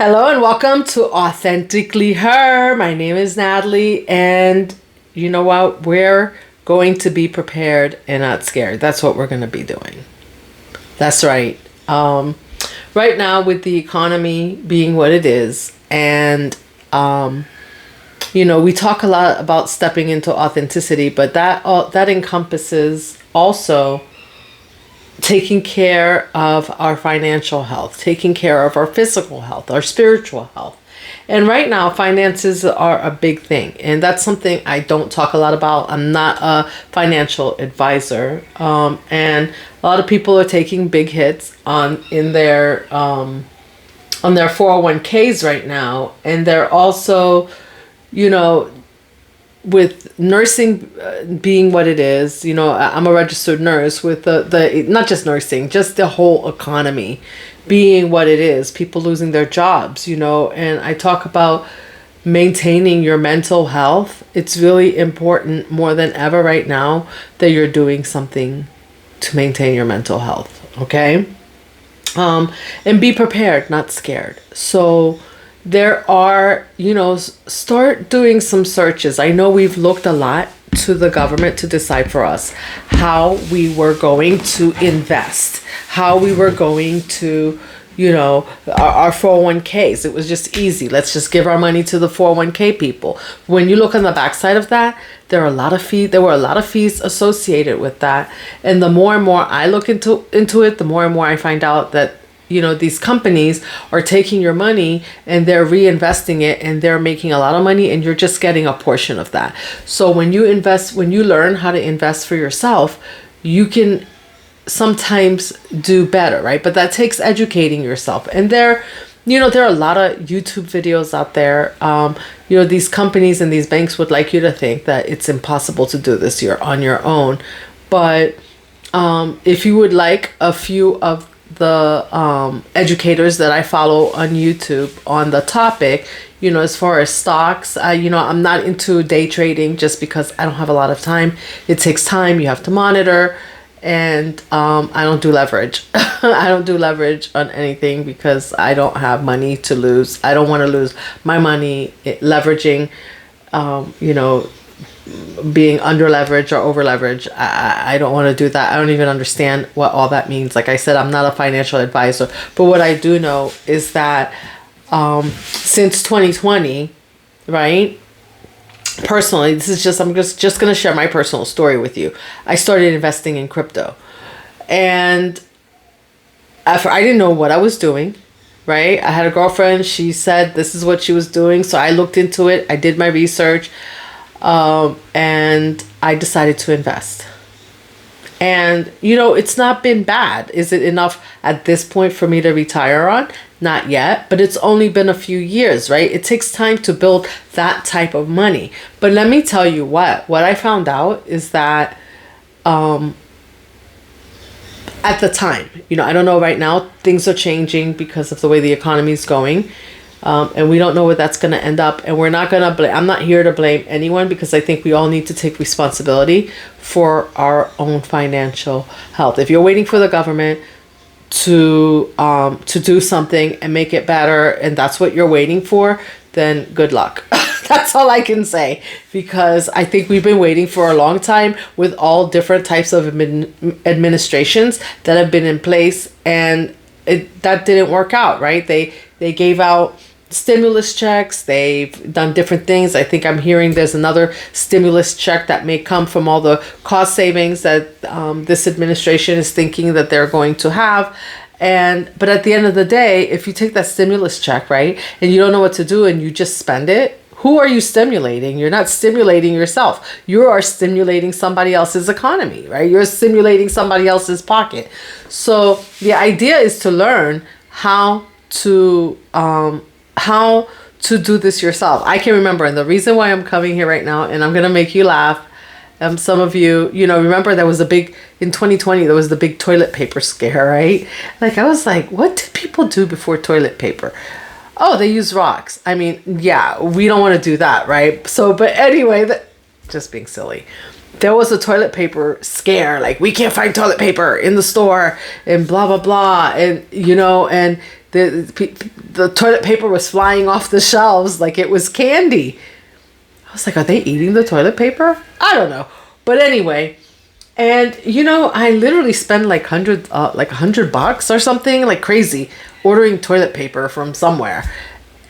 Hello and welcome to Authentically Her. My name is Natalie, and you know what? We're going to be prepared and not scared. That's what we're going to be doing. That's right. Right now, with the economy being what it is, and we talk a lot about stepping into authenticity, but that encompasses also taking care of our financial health, taking care of our physical health, our spiritual health. And right now, finances are a big thing. And that's something I don't talk a lot about. I'm not a financial advisor. And a lot of people are taking big hits on their 401ks right now. And they're also, with nursing being what it is, I'm a registered nurse with the not just nursing, just the whole economy being what it is, people losing their jobs, and I talk about maintaining your mental health. It's really important more than ever right now that you're doing something to maintain your mental health, okay? And be prepared, not scared. So there are, start doing some searches. I know we've looked a lot to the government to decide for us how we were going to invest, how we were going to, our 401ks. It was just easy. Let's just give our money to the 401k people. When you look on the backside of that, there were a lot of fees associated with that. And the more and more I look into it, the more and more I find out that these companies are taking your money and they're reinvesting it, and they're making a lot of money, and you're just getting a portion of that. So when you learn how to invest for yourself, you can sometimes do better, right? But that takes educating yourself. And there are a lot of YouTube videos out there. These companies and these banks would like you to think that it's impossible to do this. You're on your own. But if you would like a few of the educators that I follow on YouTube on the topic, as far as stocks, I'm not into day trading just because I don't have a lot of time. It takes time. You have to monitor. And I don't do leverage. I don't do leverage on anything because I don't have money to lose. I don't want to lose my money leveraging, being under leverage or over leverage. I don't want to do that. I don't even understand what all that means. Like I said, I'm not a financial advisor. But what I do know is that since 2020, right? Personally, I'm just going to share my personal story with you. I started investing in crypto. And I didn't know what I was doing, right? I had a girlfriend. She said this is what she was doing. So I looked into it. I did my research. And I decided to invest. And, it's not been bad. Is it enough at this point for me to retire on? Not yet, but it's only been a few years, right? It takes time to build that type of money. But let me tell you what I found out is that, at the time, I don't know right now, things are changing because of the way the economy is going. And we don't know where that's going to end up. And we're not going to blame, I'm not here to blame anyone, because I think we all need to take responsibility for our own financial health. If you're waiting for the government to do something and make it better, and that's what you're waiting for, then good luck. That's all I can say, because I think we've been waiting for a long time with all different types of administrations that have been in place, and that didn't work out, right? They gave out stimulus checks. They've done different things. I think I'm hearing there's another stimulus check that may come from all the cost savings that this administration is thinking that they're going to have. But at the end of the day, if you take that stimulus check, right, and you don't know what to do and you just spend it, who are you stimulating? You're not stimulating yourself. You are stimulating somebody else's economy, right? You're stimulating somebody else's pocket. So the idea is to learn how to do this yourself. I can remember, and the reason why I'm coming here right now, and I'm going to make you laugh. Some of you, remember in 2020, there was the big toilet paper scare, right? Like, I was like, what did people do before toilet paper? Oh, they use rocks. I mean, yeah, we don't want to do that, right? So, but anyway, just being silly. There was a toilet paper scare, like, we can't find toilet paper in the store and blah, blah, blah. And, and The toilet paper was flying off the shelves like it was candy. I was like, are they eating the toilet paper? I don't know. But anyway, and I literally spend like $100 or something, like crazy, ordering toilet paper from somewhere.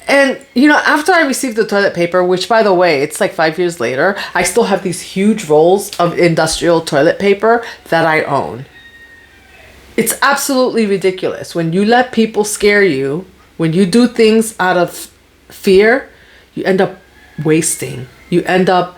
And after I received the toilet paper, which by the way, it's like 5 years later, I still have these huge rolls of industrial toilet paper that I own. It's absolutely ridiculous. When you let people scare you, when you do things out of fear, you end up wasting. You end up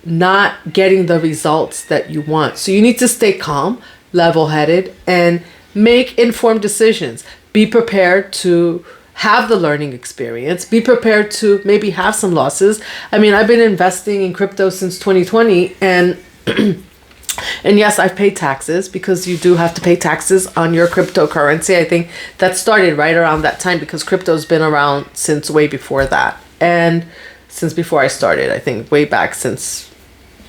not getting the results that you want. So you need to stay calm, level-headed, and make informed decisions. Be prepared to have the learning experience. Be prepared to maybe have some losses. I mean, I've been investing in crypto since 2020, and and yes, I've paid taxes, because you do have to pay taxes on your cryptocurrency. I think that started right around that time, because crypto's been around since way before that. And since before I started, I think way back since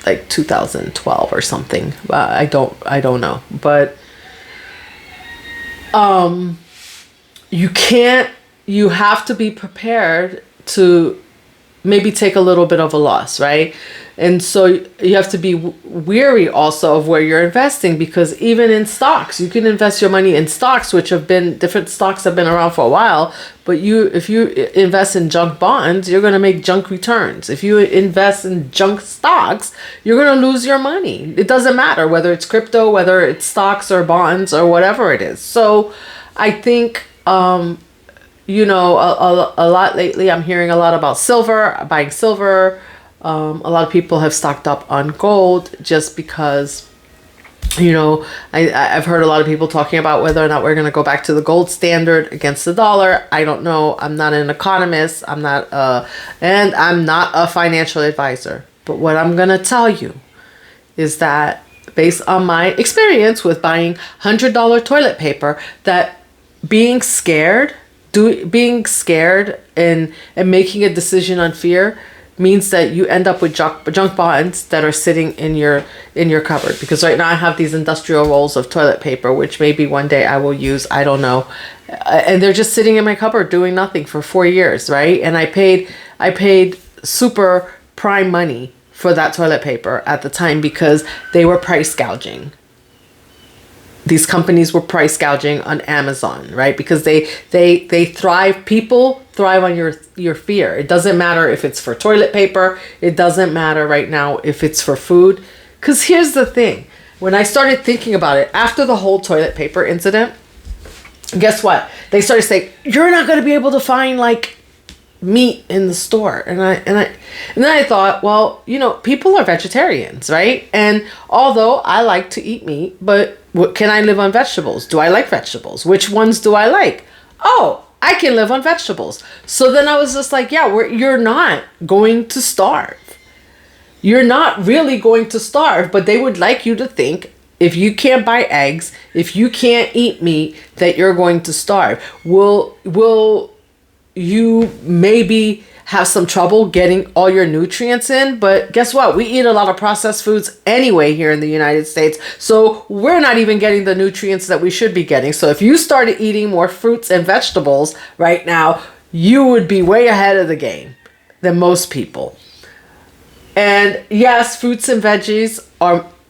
like 2012 or something. I don't know. But you have to be prepared to maybe take a little bit of a loss, right? And so you have to be wary also of where you're investing, because even in stocks, you can invest your money in stocks, which different stocks have been around for a while, but if you invest in junk bonds, you're going to make junk returns. If you invest in junk stocks, you're going to lose your money. It doesn't matter whether it's crypto, whether it's stocks or bonds or whatever it is. So I think, a lot lately, I'm hearing a lot about silver, buying silver. A lot of people have stocked up on gold just because, I've heard a lot of people talking about whether or not we're going to go back to the gold standard against the dollar. I don't know. I'm not an economist. And I'm not a financial advisor. But what I'm going to tell you is that based on my experience with buying $100 toilet paper, that being scared and making a decision on fear means that you end up with junk bonds that are sitting in your cupboard. Because right now I have these industrial rolls of toilet paper, which maybe one day I will use, I don't know, and they're just sitting in my cupboard doing nothing for 4 years, right? And I paid super prime money for that toilet paper at the time, because they were price gouging. These companies were price gouging on Amazon, right? Because they thrive. People thrive on your fear. It doesn't matter if it's for toilet paper. It doesn't matter right now if it's for food. Because here's the thing. When I started thinking about it, after the whole toilet paper incident, guess what? They started saying, you're not going to be able to find like meat in the store. And then I thought, well, people are vegetarians, right? And although I like to eat meat, but can I live on vegetables? Do I like vegetables? Which ones do I like? Oh, I can live on vegetables. So then I was just like, yeah, you're not going to starve. You're not really going to starve, but they would like you to think, if you can't buy eggs, if you can't eat meat, that you're going to starve. Will you maybe have some trouble getting all your nutrients in? But guess what? We eat a lot of processed foods anyway here in the United States. So we're not even getting the nutrients that we should be getting. So if you started eating more fruits and vegetables right now, you would be way ahead of the game than most people. And yes, fruits and veggies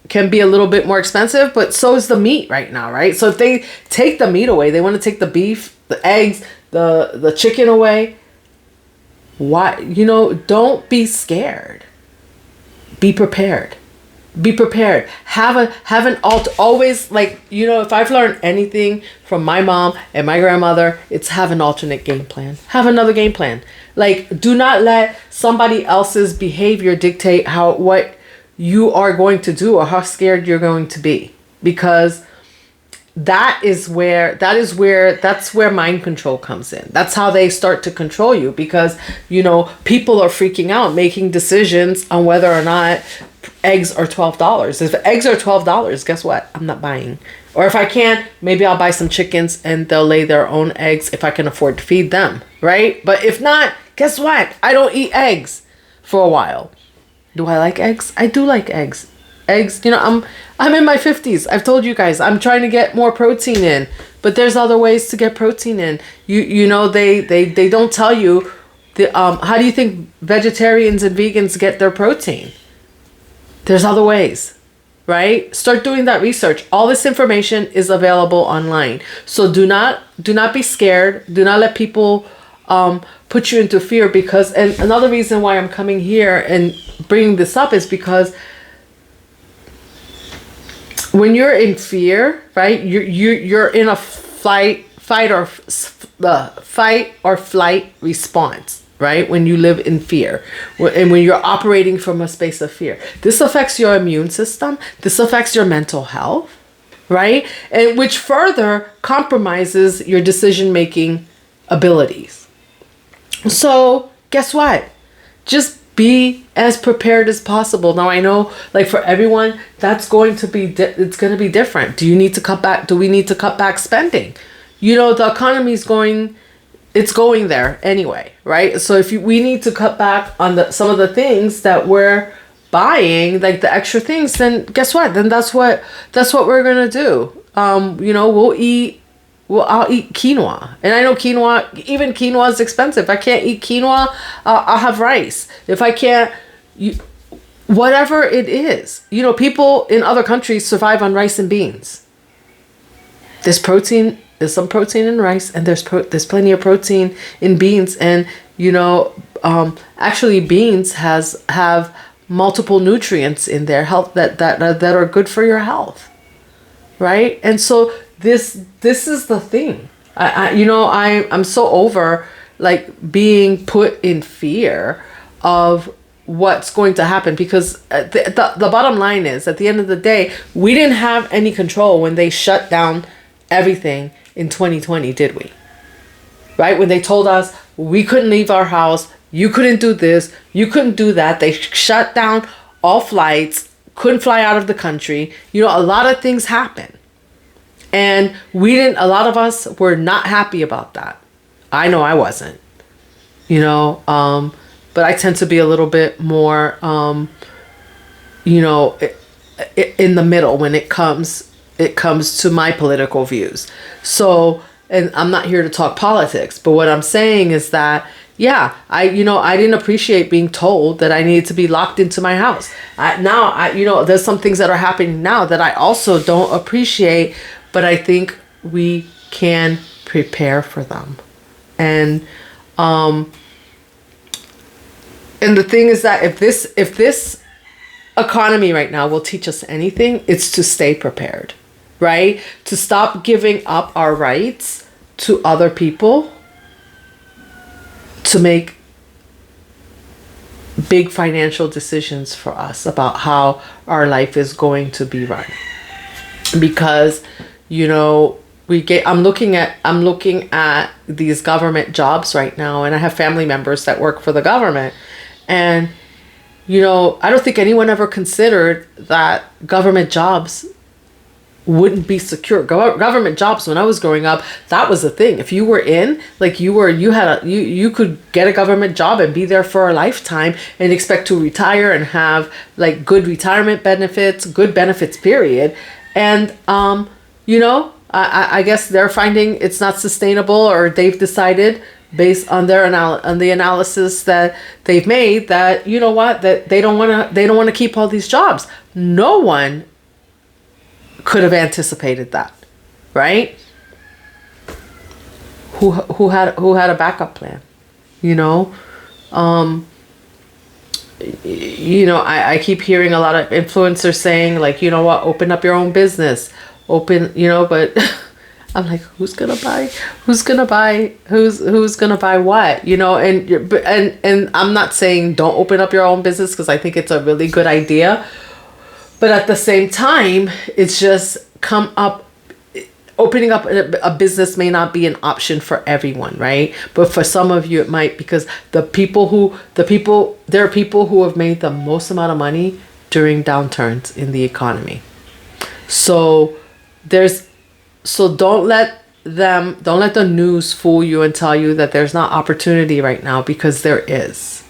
can be a little bit more expensive, but so is the meat right now, right? So if they take the meat away, they want to take the beef, the eggs, the chicken away. Why? Don't be scared. Be prepared. Be prepared. Have an always, like, if I've learned anything from my mom and my grandmother, it's have an alternate game plan. Have another game plan. Like, do not let somebody else's behavior dictate what you are going to do or how scared you're going to be, because that's where mind control comes in. That's how they start to control you, because people are freaking out, making decisions on whether or not eggs are $12. If eggs are $12, guess what? I'm not buying. Or if I can, maybe I'll buy some chickens and they'll lay their own eggs if I can afford to feed them, right? But if not, guess what? I don't eat eggs for a while. Do I like eggs? I do like eggs. Eggs, I'm in my 50s. I've told you guys, I'm trying to get more protein in, but there's other ways to get protein in. You know, they don't tell you how do you think vegetarians and vegans get their protein? There's other ways, right? Start doing that research. All this information is available online. So do not be scared. Do not let people put you into fear, because, and another reason why I'm coming here and bringing this up is because when you're in fear, right? You're in a fight or flight response, right? When you live in fear, and when you're operating from a space of fear, this affects your immune system. This affects your mental health, right? And which further compromises your decision-making abilities. So guess what? Just be as prepared as possible. Now I know, like, for everyone, that's going to be it's going to be different. Do we need to cut back spending? You know, the economy is going there anyway, right? So if we need to cut back on some of the things that we're buying, like the extra things, then guess what? Then that's what we're gonna do. You know, I'll eat quinoa. And I know even quinoa is expensive. If I can't eat quinoa, I'll have rice. If I can't, whatever it is. You know, people in other countries survive on rice and beans. There's some protein in rice, and there's plenty of protein in beans. And, you know, actually beans have multiple nutrients in their health that are good for your health. Right? And so this is the thing. I'm so over, like, being put in fear of what's going to happen, because the bottom line is, at the end of the day, we didn't have any control when they shut down everything in 2020, did we? Right? When they told us we couldn't leave our house, you couldn't do this, you couldn't do that. They shut down all flights, couldn't fly out of the country. You know, a lot of things happened. And a lot of us were not happy about that. I know I wasn't, you know, but I tend to be a little bit more, you know, in the middle when it comes to my political views. So, and I'm not here to talk politics, but what I'm saying is that, yeah, I didn't appreciate being told that I needed to be locked into my house. There's some things that are happening now that I also don't appreciate, but I think we can prepare for them. And the thing is that if this economy right now will teach us anything, it's to stay prepared, right? To stop giving up our rights to other people to make big financial decisions for us about how our life is going to be run. Because, you know, I'm looking at these government jobs right now, and I have family members that work for the government. And, you know, I don't think anyone ever considered that government jobs wouldn't be secure. Government jobs, when I was growing up, that was the thing. If you were in, like, you could get a government job and be there for a lifetime and expect to retire and have, like, good retirement benefits, good benefits, period. And, you know, I guess they're finding it's not sustainable, or they've decided, based on the analysis that they've made, that, you know what, that they don't want to keep all these jobs. No one could have anticipated that, right? Who had a backup plan, you know? You know, I keep hearing a lot of influencers saying, like, you know what, open up your own business, you know, but I'm like, who's gonna buy what, you know? And I'm not saying don't open up your own business, because I think it's a really good idea, but at the same time, it's just opening up a business may not be an option for everyone, right? But for some of you, it might, because there are people who have made the most amount of money during downturns in the economy. So don't let the news fool you and tell you that there's not opportunity right now, because there is.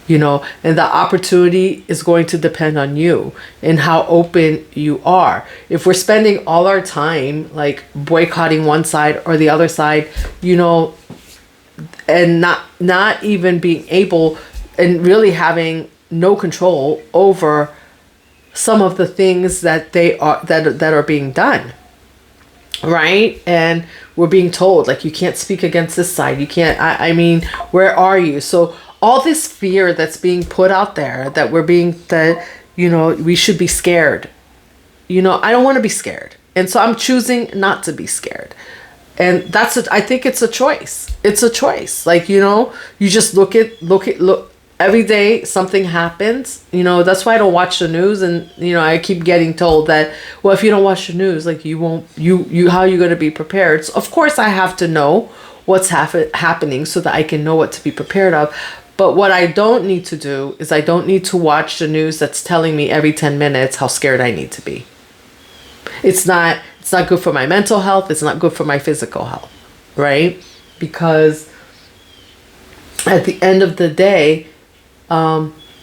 and the opportunity is going to depend on you and how open you are. If we're spending all our time like boycotting one side or the other side, and not even being able and really having no control over some of the things that are being done, right? And we're being told like, you can't speak against this side, you can't, I mean, where are you? So all this fear that's being put out there, that we should be scared. I don't want to be scared. And so I'm choosing not to be scared. And I think it's a choice. It's a choice. Like, you just look every day something happens. That's why I don't watch the news. And, I keep getting told that, well, if you don't watch the news, like how are you going to be prepared? So of course I have to know what's happening so that I can know what to be prepared of. But what I don't need to do is I don't need to watch the news that's telling me every 10 minutes how scared I need to be. It's not good for my mental health. It's not good for my physical health, right? Because at the end of the day,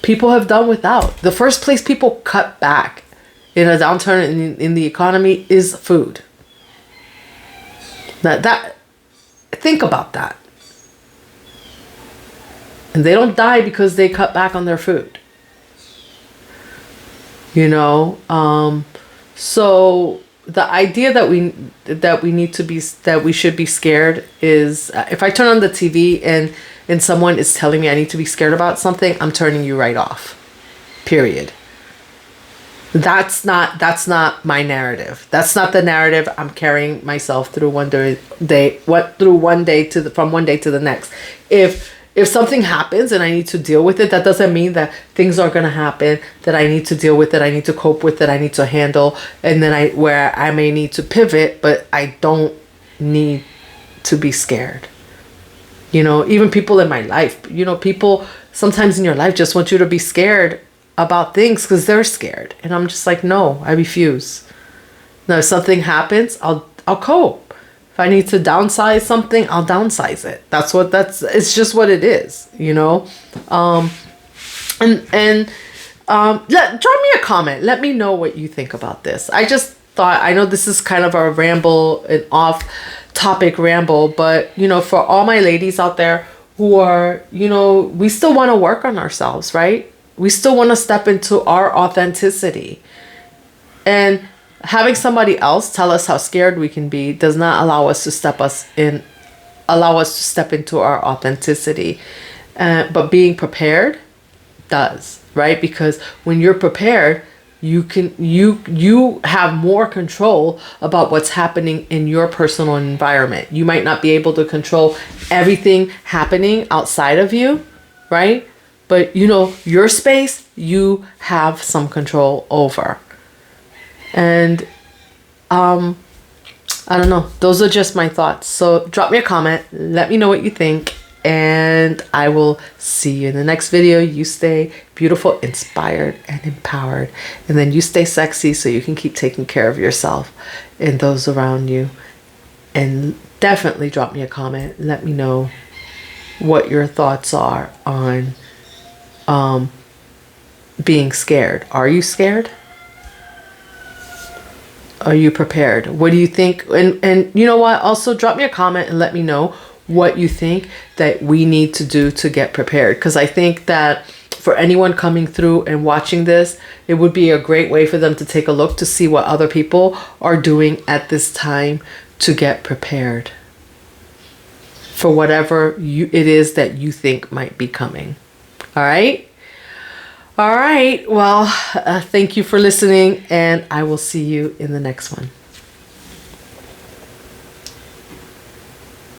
people have done without. The first place people cut back in a downturn in the economy is food. Think about that. And they don't die because they cut back on their food. So the idea that we should be scared is, if I turn on the TV and someone is telling me I need to be scared about something, I'm turning you right off. Period. That's not my narrative. That's not the narrative I'm carrying myself through from one day to the next. If something happens and I need to deal with it, that doesn't mean that things are going to happen, that I need to deal with it, I need to cope with it, I need to handle, and then where I may need to pivot, but I don't need to be scared. Even people in my life, people sometimes in your life just want you to be scared about things because they're scared. And I'm just like, no, I refuse. Now, if something happens, I'll cope. If I need to downsize something, I'll downsize it. It's just what it is, drop me a comment. Let me know what you think about this. I know this is kind of a ramble, an off topic ramble, but for all my ladies out there who are, we still want to work on ourselves, right? We still want to step into our authenticity. And having somebody else tell us how scared we can be does not allow us to step into our authenticity. But being prepared does, right? Because when you're prepared, you have more control about what's happening in your personal environment. You might not be able to control everything happening outside of you, right? But your space, you have some control over. And I don't know, those are just my thoughts. So drop me a comment, let me know what you think, and I will see you in the next video. You stay beautiful, inspired, and empowered, and then you stay sexy so you can keep taking care of yourself and those around you. And definitely drop me a comment, let me know what your thoughts are on being scared. Are you scared? Are you prepared? What do you think? And you know what? Also drop me a comment and let me know what you think that we need to do to get prepared. Because I think that for anyone coming through and watching this, it would be a great way for them to take a look to see what other people are doing at this time to get prepared for whatever it is that you think might be coming. All right? All right. Well, thank you for listening, and I will see you in the next one.